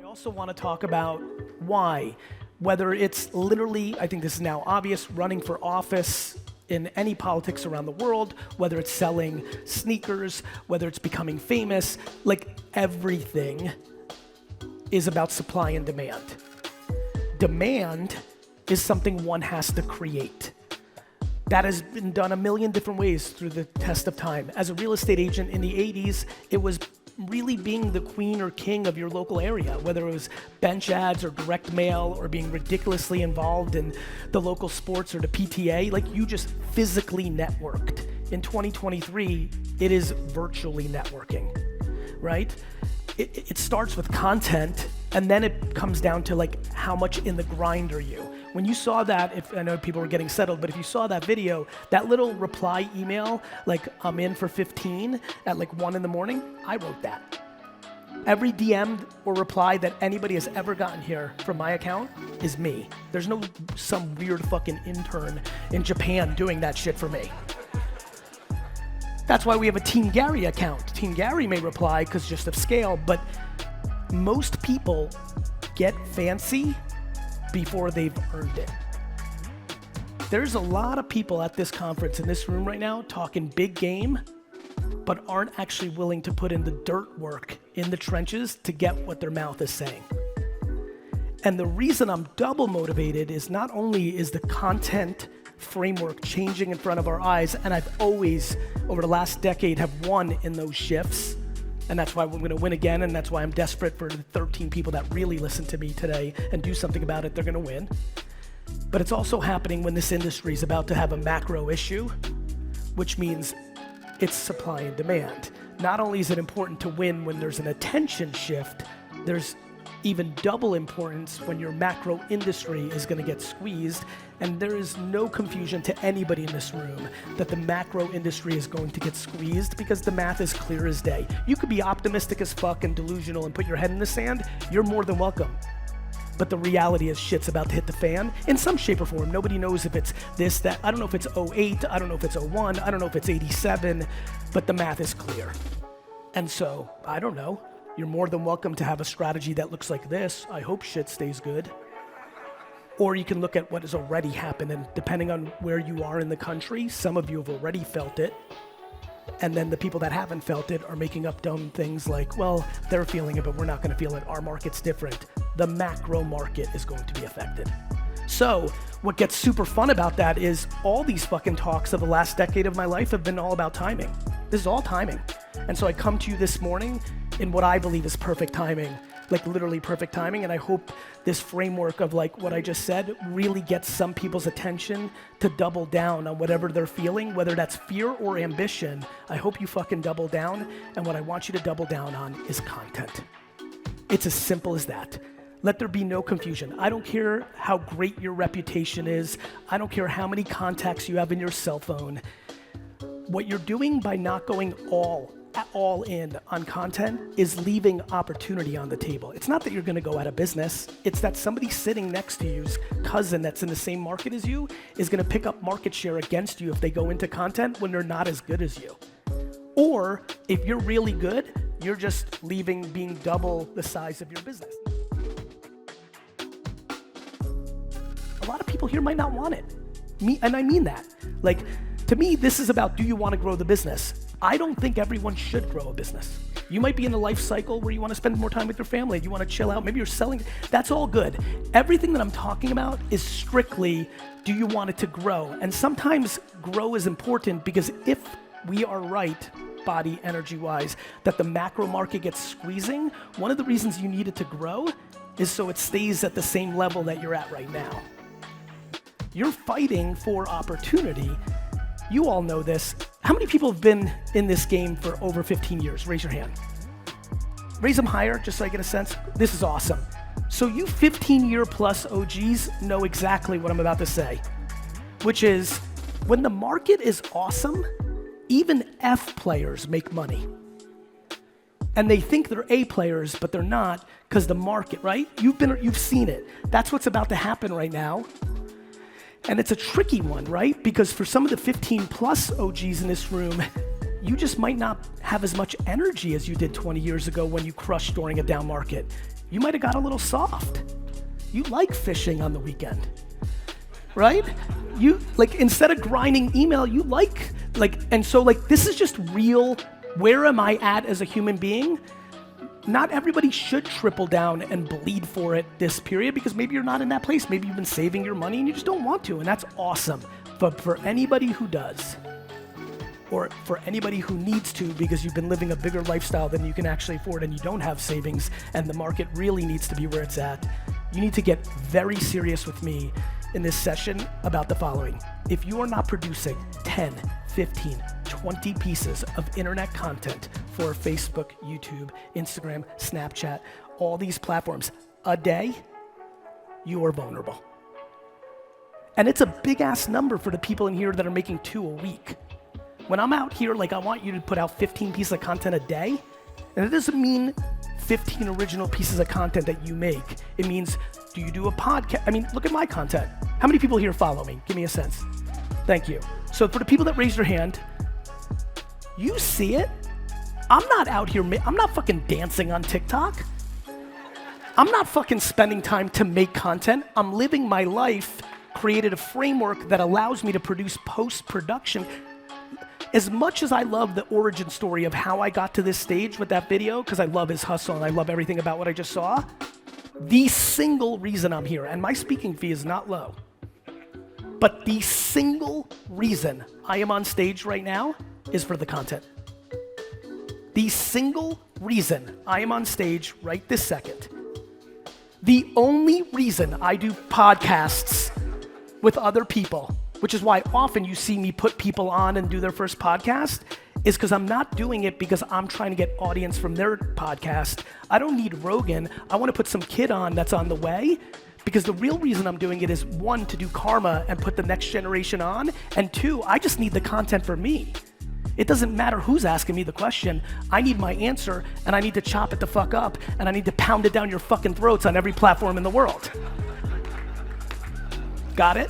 also want to talk about why, whether it's literally, I think this is now obvious, running for office in any politics around the world, whether it's selling sneakers, whether it's becoming famous, like everything is about supply and demand. Demand is something one has to create. That has been done a million different ways through the test of time. As a real estate agent in the 80s, it was really being the queen or king of your local area, whether it was bench ads or direct mail or being ridiculously involved in the local sports or the PTA, like you just physically networked. In 2023, it is virtually networking, right? It starts with content, and then it comes down to like how much in the grind are you? When you saw that, I know people were getting settled, but if you saw that video, that little reply email, like I'm in for 15 at like 1 in the morning, I wrote that. Every DM or reply that anybody has ever gotten here from my account is me. There's no some weird fucking intern in Japan doing that shit for me. That's why we have a Team Gary account. Team Gary may reply because just of scale, but most people get fancy before they've earned it. There's a lot of people at this conference in this room right now talking big game, but aren't actually willing to put in the dirt work in the trenches to get what their mouth is saying. And the reason I'm double motivated is not only is the content framework changing in front of our eyes, and I've always, over the last decade, have won in those shifts, and that's why we're gonna win again, and that's why I'm desperate for the 13 people that really listen to me today and do something about it, they're gonna win. But it's also happening when this industry is about to have a macro issue, which means it's supply and demand. Not only is it important to win when there's an attention shift, there's even double importance when your macro industry is gonna get squeezed, and there is no confusion to anybody in this room that the macro industry is going to get squeezed because the math is clear as day. You could be optimistic as fuck and delusional and put your head in the sand, you're more than welcome. But the reality is shit's about to hit the fan in some shape or form. Nobody knows if it's this, that, I don't know if it's 08, I don't know if it's 01, I don't know if it's 87, but the math is clear. And so, I don't know, you're more than welcome to have a strategy that looks like this. I hope shit stays good. Or you can look at what has already happened, and depending on where you are in the country, some of you have already felt it. And then the people that haven't felt it are making up dumb things like, well, they're feeling it, but we're not gonna feel it. Our market's different. The macro market is going to be affected. So what gets super fun about that is all these fucking talks of the last decade of my life have been all about timing. This is all timing. And so I come to you this morning in what I believe is perfect timing, like literally perfect timing, and I hope this framework of like what I just said really gets some people's attention to double down on whatever they're feeling, whether that's fear or ambition. I hope you fucking double down, and what I want you to double down on is content. It's as simple as that. Let there be no confusion. I don't care how great your reputation is. I don't care how many contacts you have in your cell phone. What you're doing by not going all in on content is leaving opportunity on the table. It's not that you're gonna go out of business. It's that somebody sitting next to you's cousin that's in the same market as you is gonna pick up market share against you if they go into content when they're not as good as you. Or if you're really good, you're just being double the size of your business. A lot of people here might not want it. And I mean that. Like, to me, this is about, do you want to grow the business? I don't think everyone should grow a business. You might be in a life cycle where you want to spend more time with your family, you want to chill out, maybe you're selling, that's all good. Everything that I'm talking about is strictly, do you want it to grow? And sometimes grow is important because if we are right, body, energy-wise, that the macro market gets squeezing, one of the reasons you need it to grow is so it stays at the same level that you're at right now. You're fighting for opportunity. You all know this. How many people have been in this game for over 15 years? Raise your hand. Raise them higher, just so I get a sense. This is awesome. So you 15-year plus OGs know exactly what I'm about to say, which is when the market is awesome, even F players make money. And they think they're A players, but they're not because the market, right? You've seen it. That's what's about to happen right now. And it's a tricky one, right? Because for some of the 15 plus OGs in this room, you just might not have as much energy as you did 20 years ago when you crushed during a down market. You might have got a little soft. You like fishing on the weekend, right? You, like, instead of grinding email, you like, and so like, this is just real, where am I at as a human being? Not everybody should triple down and bleed for it this period, because maybe you're not in that place. Maybe you've been saving your money and you just don't want to, and that's awesome. But for anybody who does, or for anybody who needs to because you've been living a bigger lifestyle than you can actually afford and you don't have savings and the market really needs to be where it's at, you need to get very serious with me in this session about the following. If you are not producing 10, 15, 20 pieces of internet content for Facebook, YouTube, Instagram, Snapchat, all these platforms a day, you are vulnerable. And it's a big ass number for the people in here that are making 2 a week. When I'm out here, like, I want you to put out 15 pieces of content a day, and it doesn't mean 15 original pieces of content that you make. It means, do you do a podcast? I mean, look at my content. How many people here follow me? Give me a sense. Thank you. So for the people that raised their hand, you see it. I'm not out here, I'm not fucking dancing on TikTok. I'm not fucking spending time to make content. I'm living my life, created a framework that allows me to produce post-production. As much as I love the origin story of how I got to this stage with that video, because I love his hustle and I love everything about what I just saw, the single reason I'm here, and my speaking fee is not low, but the single reason I am on stage right now is for the content. The single reason I am on stage right this second, the only reason I do podcasts with other people, which is why often you see me put people on and do their first podcast, is because I'm not doing it because I'm trying to get audience from their podcast. I don't need Rogan. I want to put some kid on that's on the way, because the real reason I'm doing it is, 1, to do karma and put the next generation on, and 2, I just need the content for me. It doesn't matter who's asking me the question. I need my answer, and I need to chop it the fuck up, and I need to pound it down your fucking throats on every platform in the world. Got it?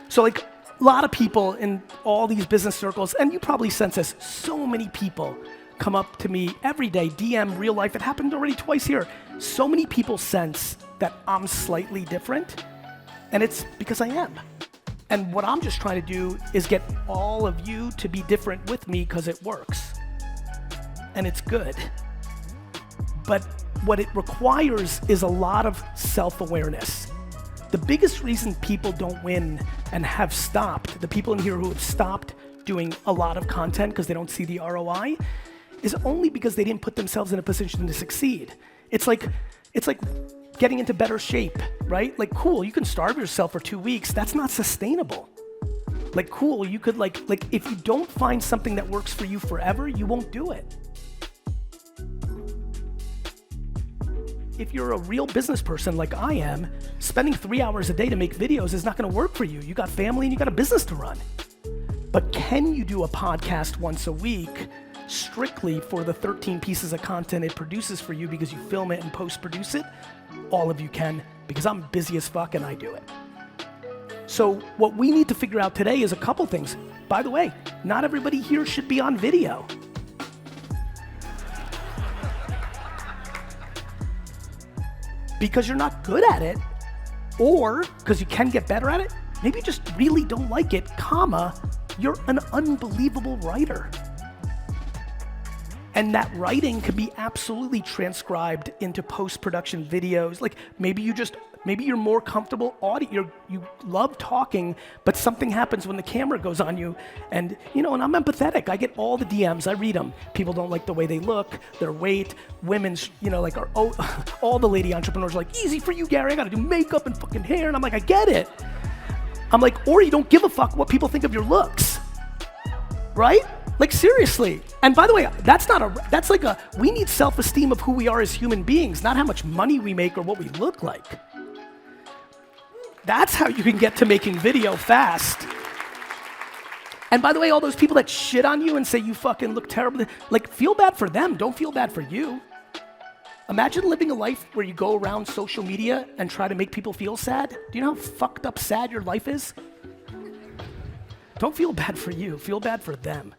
So, like, a lot of people in all these business circles, and you probably sense this, so many people come up to me every day, DM, real life, it happened already twice here. So many people sense that I'm slightly different, and it's because I am. And what I'm just trying to do is get all of you to be different with me, because it works. And it's good. But what it requires is a lot of self-awareness. The biggest reason people don't win and have stopped, the people in here who have stopped doing a lot of content because they don't see the ROI, is only because they didn't put themselves in a position to succeed. It's like getting into better shape, right? Like, cool, you can starve yourself for 2 weeks. That's not sustainable. Like, cool, you could like if you don't find something that works for you forever, you won't do it. If you're a real business person like I am, spending 3 hours a day to make videos is not gonna work for you. You got family and you got a business to run. But can you do a podcast once a week strictly for the 13 pieces of content it produces for you because you film it and post-produce it? All of you can, because I'm busy as fuck and I do it. So what we need to figure out today is a couple things. By the way, not everybody here should be on video. Because you're not good at it, or because you can get better at it, maybe you just really don't like it, comma, you're an unbelievable writer. And that writing can be absolutely transcribed into post-production videos. Like, maybe you're more comfortable you love talking, but something happens when the camera goes on you, and and I'm empathetic. I get all the DMs, I read them. People don't like the way they look, their weight, women's, all the lady entrepreneurs are like, easy for you, Gary, I gotta do makeup and fucking hair, and I'm like, I get it. I'm like, or you don't give a fuck what people think of your looks, right? Like, seriously. And by the way, we need self-esteem of who we are as human beings, not how much money we make or what we look like. That's how you can get to making video fast. And by the way, all those people that shit on you and say you fucking look terrible, like, feel bad for them, don't feel bad for you. Imagine living a life where you go around social media and try to make people feel sad. Do you know how fucked up sad your life is? Don't feel bad for you, feel bad for them.